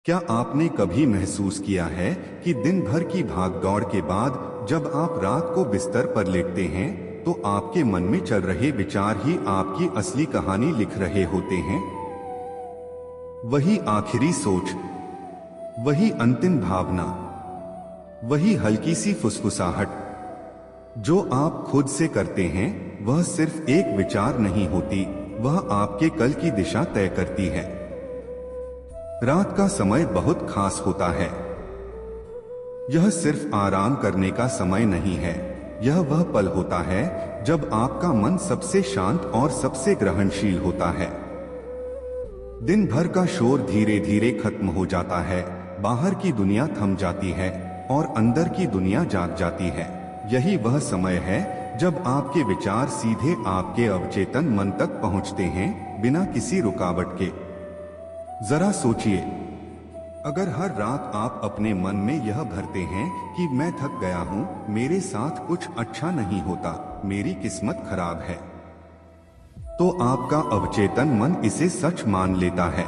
क्या आपने कभी महसूस किया है कि दिन भर की भागदौड़ के बाद जब आप रात को बिस्तर पर लेटते हैं तो आपके मन में चल रहे विचार ही आपकी असली कहानी लिख रहे होते हैं? वही आखिरी सोच, वही अंतिम भावना, वही हल्की सी फुसफुसाहट जो आप खुद से करते हैं, वह सिर्फ एक विचार नहीं होती, वह आपके कल की दिशा तय करती है। रात का समय बहुत खास होता है। यह सिर्फ आराम करने का समय नहीं है, यह वह पल होता है जब आपका मन सबसे शांत और सबसे ग्रहणशील होता है। दिन भर का शोर धीरे धीरे खत्म हो जाता है, बाहर की दुनिया थम जाती है और अंदर की दुनिया जाग जाती है। यही वह समय है जब आपके विचार सीधे आपके अवचेतन मन तक पहुंचते हैं, बिना किसी रुकावट के। जरा सोचिए, अगर हर रात आप अपने मन में यह भरते हैं कि मैं थक गया हूं, मेरे साथ कुछ अच्छा नहीं होता, मेरी किस्मत खराब है, तो आपका अवचेतन मन इसे सच मान लेता है।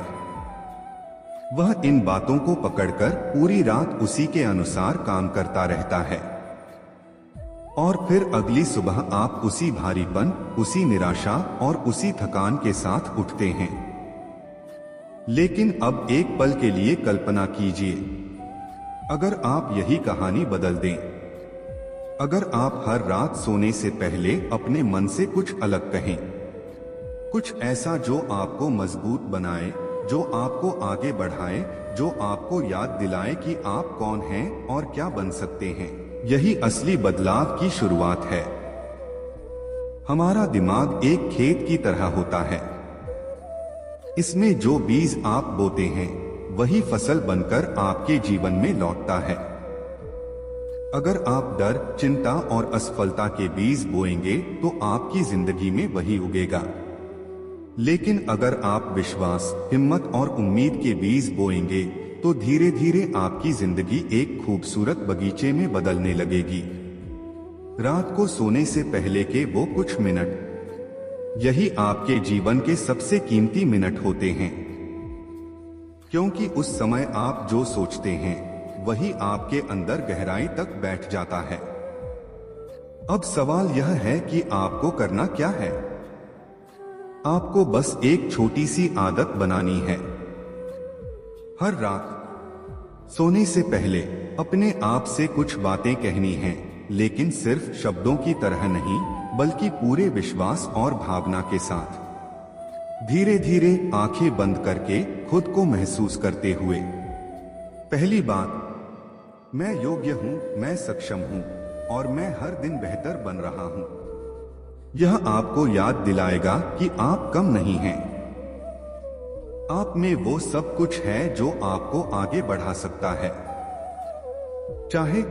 वह इन बातों को पकड़कर पूरी रात उसी के अनुसार काम करता रहता है। और फिर अगली सुबह आप उसी भारीपन, उसी निराशा और उसी थकान के साथ उठते हैं। लेकिन अब एक पल के लिए कल्पना कीजिए, अगर आप यही कहानी बदल दें, अगर आप हर रात सोने से पहले अपने मन से कुछ अलग कहें, कुछ ऐसा जो आपको मजबूत बनाए, जो आपको आगे बढ़ाए, जो आपको याद दिलाए कि आप कौन हैं और क्या बन सकते हैं। यही असली बदलाव की शुरुआत है। हमारा दिमाग एक खेत की तरह होता है। इसमें जो बीज आप बोते हैं, वही फसल बनकर आपके जीवन में लौटता है। अगर आप डर, चिंता और असफलता के बीज बोएंगे तो आपकी जिंदगी में वही उगेगा। लेकिन अगर आप विश्वास, हिम्मत और उम्मीद के बीज बोएंगे तो धीरे धीरे आपकी जिंदगी एक खूबसूरत बगीचे में बदलने लगेगी। रात को सोने से पहले के वो कुछ मिनट, यही आपके जीवन के सबसे कीमती मिनट होते हैं, क्योंकि उस समय आप जो सोचते हैं वही आपके अंदर गहराई तक बैठ जाता है। अब सवाल यह है कि आपको करना क्या है। आपको बस एक छोटी सी आदत बनानी है। हर रात सोने से पहले अपने आप से कुछ बातें कहनी हैं, लेकिन सिर्फ शब्दों की तरह नहीं, बल्कि पूरे विश्वास और भावना के साथ। धीरे धीरे आंखें बंद करके खुद को महसूस करते हुए। पहली बात, मैं योग्य हूं, मैं सक्षम हूं और मैं हर दिन बेहतर बन रहा हूं। यह आपको याद दिलाएगा कि आप कम नहीं हैं। आप में वो सब कुछ है जो आपको आगे बढ़ा सकता है, चाहे